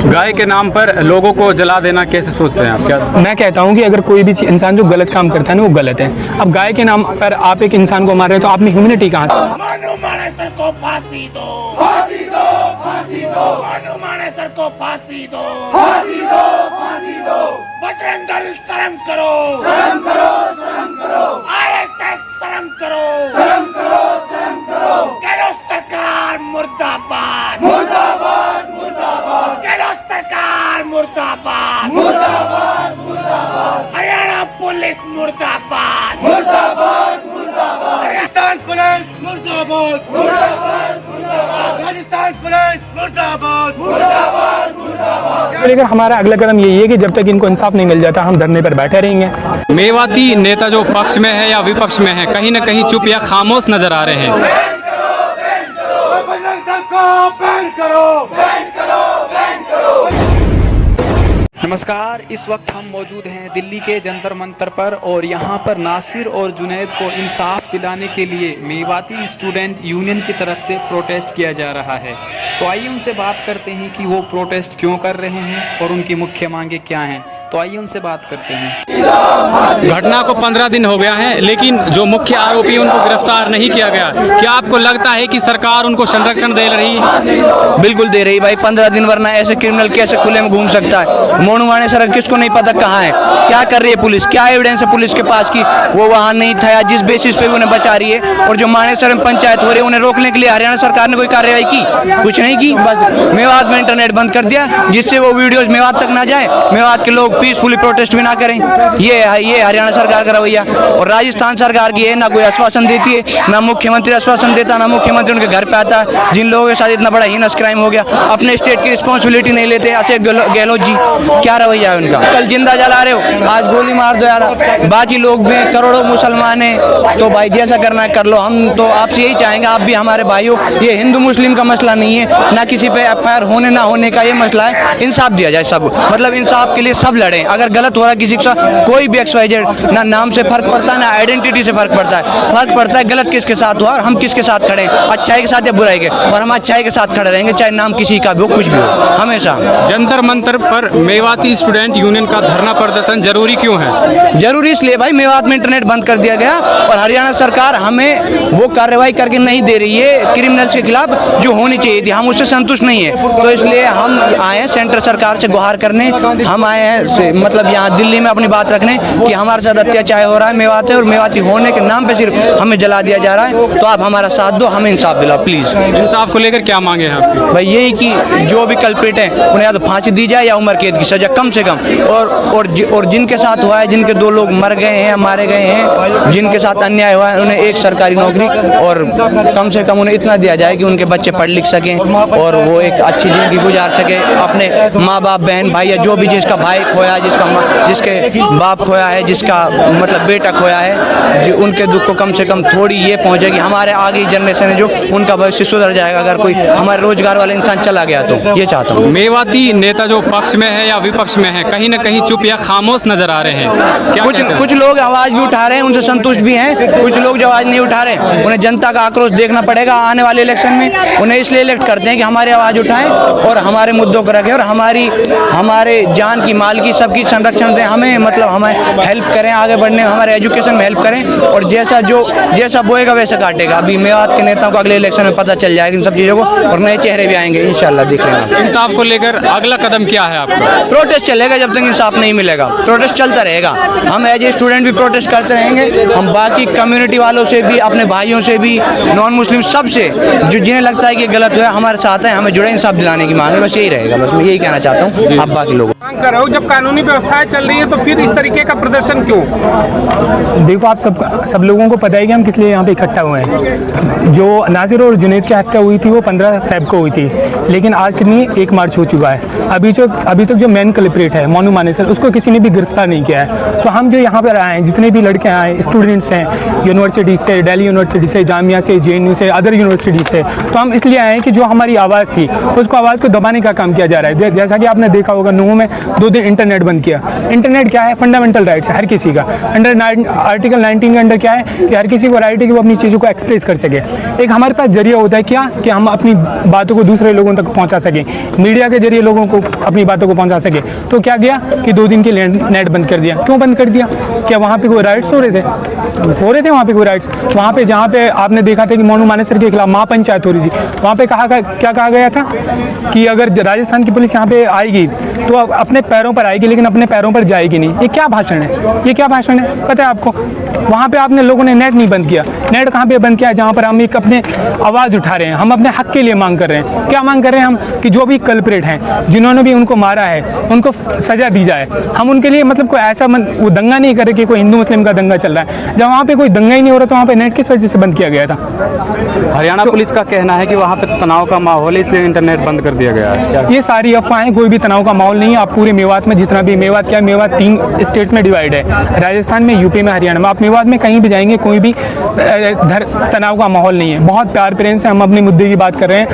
गाय के नाम पर लोगों को जला देना कैसे सोचते हैं आप? क्या मैं कहता हूँ कि अगर कोई भी इंसान जो गलत काम करता है ना वो गलत है। अब गाय के नाम पर आप एक इंसान को मार रहे हो तो आप में ह्यूमैनिटी कहाँ से? मनु मानेसर को फांसी दो, फांसी दो, फांसी दो। मनु मानेसर को फांसी दो, फांसी दो, फांसी दो। बजरंग दल शर्म करो, शर्म करो, शर्म करो। आरएसएस शर्म करो, शर्म करो, शर्म करो। गहलोत सरकार मुर्दाबाद, मुर्दाबाद, मुर्दाबाद। गहलोत सरकार मुर्दाबाद, मुर्दाबाद, मुर्दाबाद। हरियाणा पुलिस मुर्दाबाद, मुर्दाबाद, मुर्दाबाद। राजस्थान पुलिस मुर्दाबाद, मुर्दाबाद, मुर्दाबाद। राजस्थान पुलिस मुर्दाबाद, मुर्दाबाद, मुर्दाबाद। लेकिन हमारा अगला कदम यही है कि जब तक इनको इंसाफ नहीं मिल जाता हम धरने पर बैठे रहेंगे। मेवाती नेता जो पक्ष में है या विपक्ष में है, कहीं न कहीं चुप या खामोश नजर आ रहे हैं। बैन करो, बैन करो। बजरंग दल को बैन करो, बैन करो, बैन करो। नमस्कार, इस वक्त हम मौजूद हैं दिल्ली के जंतर मंतर पर और यहाँ पर नासिर और जुनैद को इंसाफ दिलाने के लिए मेवाती स्टूडेंट यूनियन की तरफ से प्रोटेस्ट किया जा रहा है। तो आइए उनसे बात करते हैं कि वो प्रोटेस्ट क्यों कर रहे हैं और उनकी मुख्य मांगे क्या हैं। तो आइए उनसे बात करते हैं। घटना को 15 दिन हो गया है, लेकिन जो मुख्य आरोपी उनको गिरफ्तार नहीं किया गया। क्या आपको लगता है कि सरकार उनको संरक्षण दे रही है? बिल्कुल दे रही भाई, 15 दिन, वरना ऐसे क्रिमिनल कैसे खुले में घूम सकता है? मोनू मानेसर किसको नहीं पता कहाँ है, क्या कर रही है पुलिस, क्या एविडेंस है पुलिस के पास की वो वहाँ नहीं था, या जिस बेसिस पे भी उन्हें बचा रही है। और जो मानेसर में पंचायत हो रही है उन्हें रोकने के लिए हरियाणा सरकार ने कोई कार्रवाई की? कुछ नहीं की। बस मेवात में इंटरनेट बंद कर दिया जिससे वो वीडियोज मेवात तक ना जाए, मेवात के लोग पीसफुली प्रोटेस्ट भी ना करें। ये हरियाणा सरकार का रवैया। और राजस्थान सरकार की है, ना कोई आश्वासन देती है, ना मुख्यमंत्री आश्वासन देता, ना मुख्यमंत्री उनके घर पे आता है। जिन लोगों के साथ इतना बड़ा हीनस क्राइम हो गया, अपने स्टेट की रिस्पॉन्सिबिलिटी नहीं लेते। अशोक गहलोत जी, क्या रवैया है उनका? कल जिंदा जला रहे हो, आज गोली मार दो यार। बाकी लोग भी करोड़ों मुसलमान हैं, तो भाई जैसा करना है कर लो। हम तो आपसे यही चाहेंगे, आप भी हमारे भाई हो। ये हिंदू मुस्लिम का मसला नहीं है, ना किसी पे एफआईआर होने ना होने का ये मसला है। इंसाफ दिया जाए सब, मतलब इंसाफ के लिए सब लड़ें। अगर गलत हो रहा है किसी के साथ, कोई भी XYZ, ना नाम से फर्क पड़ता है ना आइडेंटिटी से फर्क पड़ता है। फर्क पड़ता है गलत किसके साथ हुआ और हम किसके साथ खड़े हैं, अच्छाई के साथ या बुराई के। और हम अच्छाई के साथ खड़े रहेंगे, चाहे नाम किसी का भी हो, कुछ भी हो, हमेशा। जंतर मंतर पर मेवाती स्टूडेंट यूनियन का धरना प्रदर्शन जरूरी क्यों है? जरूरी इसलिए भाई, मेवात में इंटरनेट बंद कर दिया गया और हरियाणा सरकार हमें वो कार्रवाई करके नहीं दे रही है क्रिमिनल्स के खिलाफ जो होनी चाहिए थी। हम उससे संतुष्ट नहीं है, तो इसलिए हम आए हैं सेंट्रल सरकार से गुहार करने। हम आए हैं मतलब यहाँ दिल्ली में अपनी बात रखने कि हमारे साथ अत्याचार हो रहा है मेवात है, और मेवाती होने के नाम पे सिर्फ हमें जला दिया जा रहा है। तो आप हमारा साथ दो, हमें इंसाफ दिलाओ प्लीज। इंसाफ को लेकर क्या मांगे हैं आपकी? भाई यही कि जो भी कल्प्रिट हैं उन्हें या तो फांसी दी जाए या उम्र कैद की सजा कम से कम। और जिनके साथ हुआ है, जिनके 2 लोग मर गए हैं, मारे गए हैं, जिनके साथ अन्याय हुआ है, उन्हें एक सरकारी नौकरी और कम से कम उन्हें इतना दिया जाए कि उनके बच्चे पढ़ लिख सकें और वो एक अच्छी जिंदगी गुजार सके। अपने माँ बाप, बहन भाई या जो भी, जिसका भाई खोया, जिसके बाप खोया है, जिसका मतलब बेटा खोया है, उनके दुख को कम से कम थोड़ी ये पहुंचेगी। हमारे आगे जनरेशन है जो, उनका भविष्य सुधर जाएगा अगर कोई हमारे रोजगार वाला इंसान चला गया तो। ये चाहता हूँ। मेवाती नेता जो पक्ष में है या विपक्ष में है, कहीं न कहीं चुप या खामोश नजर आ रहे हैं। क्या कुछ लोग आवाज भी उठा रहे हैं, उनसे संतुष्ट भी हैं। कुछ लोग जो आवाज नहीं उठा रहे, उन्हें जनता का आक्रोश देखना पड़ेगा आने वाले इलेक्शन में। उन्हें इसलिए इलेक्ट करते हैं कि हमारी आवाज उठाएं और हमारे मुद्दों को रखें और हमारे जान की, माल की, सबकी संरक्षण दें। हमें मतलब हमें हेल्प करें आगे बढ़ने में, हमारे एजुकेशन में हेल्प करें। और जैसा बोएगा वैसा काटेगा। अभी मेवात के नेताओं को अगले इलेक्शन में पता चल जाएगा इन सब चीज़ों को, और नए चेहरे भी आएंगे इंशाल्लाह, देख लेंगे। इंसाफ को लेकर अगला कदम क्या है आपका? प्रोटेस्ट चलेगा जब तक इंसाफ नहीं मिलेगा, प्रोटेस्ट चलता रहेगा। हम एज ए स्टूडेंट भी प्रोटेस्ट करते रहेंगे। हम बाकी कम्युनिटी वालों से भी, अपने भाइयों से भी, नॉन मुस्लिम सबसे जो जिन्हें लगता है कि गलत हुआ हमारे साथ है, हमें जुड़े इंसाफ दिलाने की मांग है। बस यही रहेगा, बस मैं यही कहना चाहता हूँ। आप बाकी लोगों मांग कर रहे हो, जब कानूनी व्यवस्थाएं चल रही है तो फिर इस तरीके का प्रदर्शन क्यों? देखो, आप सब लोगों को पता है कि हम किस लिए यहाँ पे इकट्ठा हुए हैं। जो नासिर और जुनैद की हत्या हुई थी वो 15 फ़रवरी को हुई थी, लेकिन आज कितनी 1 मार्च हो चुका है। अभी तक जो मेन कल्प्रिट है मोनू मानेसर, उसको किसी ने भी गिरफ्तार नहीं किया है। तो हम जो यहाँ पर आए हैं, जितने भी लड़के आए, स्टूडेंट्स हैं यूनिवर्सिटी से, दिल्ली यूनिवर्सिटी से, जामिया से, JNU से, अदर यूनिवर्सिटी से, तो हम इसलिए आए हैं कि जो हमारी आवाज़ थी उसको आवाज़ को दबाने का काम किया जा रहा है। जैसा कि आपने देखा होगा, नूह में 2 दिन इंटरनेट नेट बंद किया। इंटरनेट क्या है? फंडामेंटल राइट्स है हर किसी का। अंडर आर्टिकल 19 के अंडर क्या है कि हर किसी को राइट है कि वो अपनी चीज़ों को एक्सप्रेस कर सके। एक हमारे पास जरिया होता है क्या कि हम अपनी बातों को दूसरे लोगों तक पहुंचा सकें, मीडिया के जरिए लोगों को अपनी बातों को पहुंचा सके। तो क्या किया कि 2 दिन के लिए नेट बंद कर दिया। क्यों बंद कर दिया? क्या वहाँ पे कोई राइट्स हो रहे थे वहाँ पे कोई राइट्स? वहाँ पे जहाँ पे आपने देखा था कि मोनू मानेसर के खिलाफ महापंचायत हो रही थी, वहाँ पे क्या कहा गया था कि अगर राजस्थान की पुलिस यहाँ पे आएगी तो अपने पैरों पर आएगी लेकिन अपने पैरों पर जाएगी नहीं। ये क्या भाषण है? ये क्या भाषण है पता है आपको? वहाँ पे आपने लोगों ने नेट नहीं बंद किया। नेट कहाँ पे बंद किया? जहाँ पर हम एक अपने आवाज़ उठा रहे हैं, हम अपने हक के लिए मांग कर रहे हैं। क्या मांग कर रहे हैं हम? कि जो भी कल्प्रेट हैं, जिन्होंने भी उनको मारा है, उनको सजा दी जाए। हम उनके लिए मतलब कोई ऐसा वो दंगा नहीं करे कि कोई हिंदू मुस्लिम का दंगा चल रहा है। जब वहाँ पे कोई दंगा ही नहीं हो रहा तो वहाँ पे नेट किस वजह से बंद किया गया था? हरियाणा पुलिस का कहना है कि वहाँ पे तनाव का माहौल है इसलिए इंटरनेट बंद कर दिया गया है। ये सारी अफवाहें, कोई भी तनाव का माहौल नहीं है। आप पूरे मेवात में जितना भी, मेवात क्या, मेवात 3 स्टेट्स में डिवाइड है, राजस्थान में, यूपी में, हरियाणा में। आप मेवात में कहीं भी जाएंगे कोई भी तनाव का माहौल नहीं है। बहुत प्यार प्रेम से हम अपने मुद्दे की बात कर रहे हैं।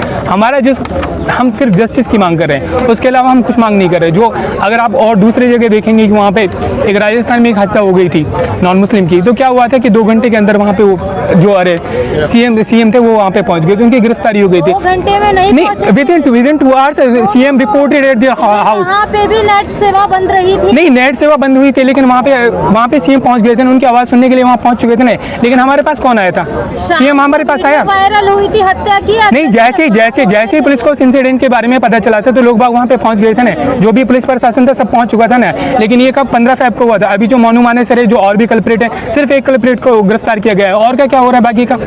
हम सिर्फ जस्टिस की मांग कर रहे हैं, उसके अलावा हम कुछ मांग नहीं कर रहे। जो अगर आप और दूसरी जगह देखेंगे कि वहाँ पे एक राजस्थान में एक हत्या हो गई थी नॉन मुस्लिम की, तो क्या हुआ था कि 2 घंटे के अंदर वहाँ पे वो जो सीएम थे वो वहाँ पे पहुँच गए थे, उनकी गिरफ्तारी हो गई थी। 2 घंटे में नहीं, within 2 hours CM reported at the house. वहाँ पे भी नेट सेवा बंद रही थी। नहीं, नेट सेवा बंद हुई थी लेकिन वहाँ पे सीएम पहुँच गए थे, उनकी आवाज़ सुनने के लिए वहाँ पहुँच चुके थे ना। लेकिन हमारे पास कौन आया था? सीएम हमारे पास आया। वायरल हुई थी हत्या की। नहीं, जैसे ही पुलिस को उस इंसिडेंट के बारे में पता चला था तो लोग बाग वहाँ पे पहुँच गए थे ना। जो भी पुलिस प्रशासन था सब पहुँच चुका था ना। लेकिन ये कब? 15 फेब को हुआ था। अभी जो मोनू मानेसर है, जो और भी कल्प्रेट है, सिर्फ एक कल्प्रेट को गिरफ्तार किया गया है। और क्या हो रहा है बाकी का?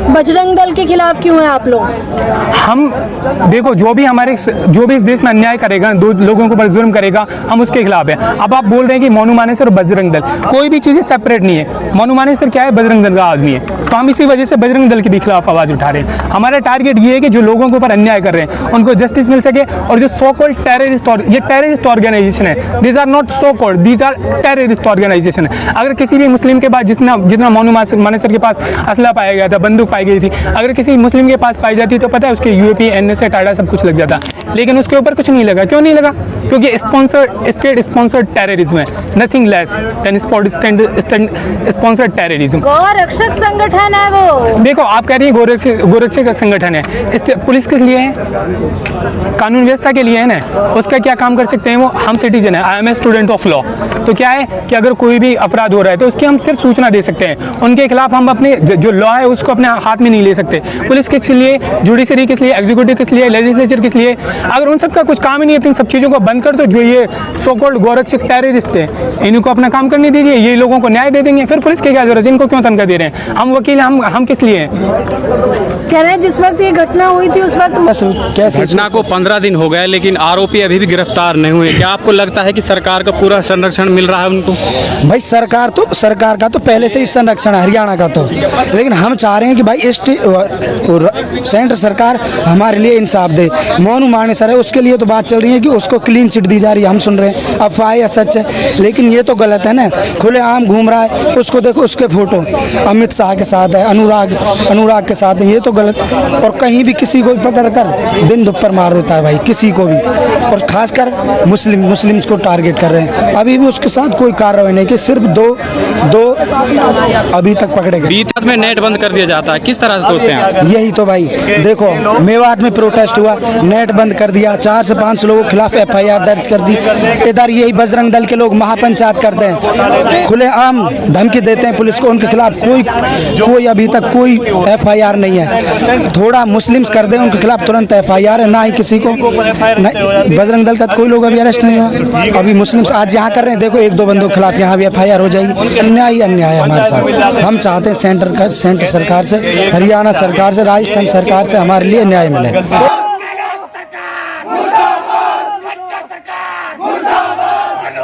बजरंग दल के खिलाफ क्यों है आप लोग? हम देखो, जो भी इस देश में अन्याय करेगा, 2 लोगों के ऊपर जुल्म करेगा, हम उसके खिलाफ है। अब आप बोल रहे हैं कि मोनू मानेसर और बजरंग दल, कोई भी चीज़ें सेपरेट नहीं है। मोनू मानेसर क्या है? बजरंग दल का आदमी है। तो हम इसी वजह से बजरंग दल के भी खिलाफ आवाज़ उठा रहे हैं। हमारा टारगेट ये है कि जो लोगों के ऊपर अन्याय कर रहे हैं उनको जस्टिस मिल सके। और जो सो कॉल्ड टेररिस्ट ऑर्गेनाइजेशन है, these are not so called, these are terrorist organisation है। अगर किसी भी मुस्लिम के पास जितना मोनू मानेसर के पास असला पाया गया था, बंदूक पाई गई थी, अगर किसी मुस्लिम के पास पाई जाती तो पता है उसके यूएपी, NSA, टाडा सब कुछ लग जाता। लेकिन उसके ऊपर कुछ नहीं लगा। क्यों नहीं लगा? क्योंकि स्टेट स्पॉन्सर्ड टेररिज्म है, nothing less than sponsored terrorism. गौरक्षक संगठन है वो। देखो, आप कह रही है गोरक्षक संगठन है। पुलिस किस लिए है? कानून व्यवस्था के लिए है ना। उसका क्या काम कर सकते हैं वो? हम सिटीजन है, I am a student of law. तो क्या है कि अगर कोई भी अपराध हो रहा है तो उसकी हम सिर्फ सूचना दे सकते हैं। उनके खिलाफ हम अपने जो लॉ है उसको अपने हाथ में नहीं ले सकते। पुलिस किस लिए, जुडिशरी किस लिए, एग्जीक्यूटिव किस लिए, लेजिस्लेचर किस लिए? अगर उन सब का कुछ काम ही नहीं है तो इन सब चीज़ों को बंद कर दो। जो ये सो कॉल्ड गोरक्षक टेररिस्ट है, इनको अपना काम करने दीजिए, ये लोगों को न्याय दे देंगे। फिर पुलिस की क्या जरूरत है? इनको क्यों तनख्वाह दे रहे हैं? हम वकील, हम किस लिए हैं? कह रहे हैं जिस वक्त ये घटना हुई थी उस वक्त घटना को 15 दिन हो गए लेकिन आरोपी अभी भी गिरफ्तार नहीं हुए। क्या आपको लगता है कि सरकार का पूरा संरक्षण मिल रहा है उनको? भाई सरकार का तो पहले से ही संरक्षण है हरियाणा का तो, लेकिन हम चाह रहे हैं कि भाई सेंटर सरकार हमारे लिए इंसाफ दे। मोनू मानेसर है, उसके लिए तो बात चल रही है कि उसको क्लीन चिट दी जा रही है, हम सुन रहे हैं। अफवाह या सच है, लेकिन ये तो गलत है ना। खुलेआम घूम रहा है, उसको देखो, उसके फोटो अमित शाह के साथ है, अनुराग के साथ है। ये तो गलत। और कहीं भी किसी को पकड़ कर दिन दुपहर मार देता है भाई, किसी को भी, और खासकर मुस्लिम्स को टारगेट कर रहे हैं। अभी भी उसके साथ कोई कार्रवाई नहीं की, सिर्फ दो अभी तक पकड़े गए। बीते में नेट बंद कर दिया जाता है, किस तरह से सोचते हैं? यही तो भाई देखो, मेवात में प्रोटेस्ट हुआ, नेट बंद कर दिया, 4 से 5 लोगों के खिलाफ FIR दर्ज कर दी। इधर यही बजरंग दल के लोग महापंचायत करते हैं, खुलेआम धमकी देते हैं पुलिस को। उनके खिलाफ कोई अभी तक कोई FIR नहीं है। थोड़ा मुस्लिम्स कर दें उनके खिलाफ तुरंत FIR है, ना ही किसी को। बजरंग दल का कोई लोग अभी अरेस्ट नहीं हुआ। अभी मुस्लिम्स आज यहाँ कर रहे हैं, देखो 1-2 बंदों के खिलाफ यहाँ भी FIR हो जाएगी। अन्याय अन्याय हमारे साथ। हम चाहते हैं सेंटर सरकार से, हरियाणा सरकार से, राजस्थान सरकार से हमारे लिए न्याय मिले।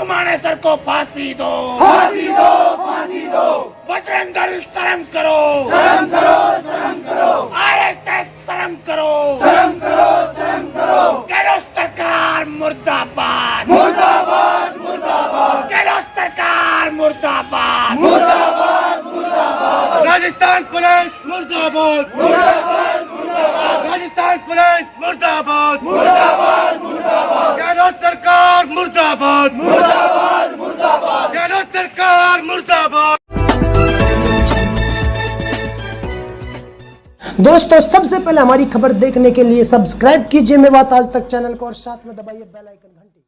मानेसर को फांसी दो, फांसी दो, फांसी दो। बजरंग दल शर्म करो, शर्म करो, शर्म करो। RSS शर्म करो, शर्म करो, शर्म करो। केलो सरकार मुर्दाबाद, मुर्दाबाद, मुर्दाबाद। केलो सरकार मुर्दाबाद, मुर्दाबाद, मुर्दाबाद। राजस्थान पुलिस मुर्दाबाद, मुर्दाबाद, मुर्दाबाद। राजस्थान पुलिस मुर्दाबाद, मुर्दाबाद, मुर्दाबाद। केलो सरकार मुर्दाबाद। मुर्दाबाद मुर्दाबाद मुर्दाबाद गहलोत सरकार मुर्दाबाद। दोस्तों सबसे पहले हमारी खबर देखने के लिए सब्सक्राइब कीजिए मेवात आज तक चैनल को और साथ में दबाइए बेल आइकन घंटी।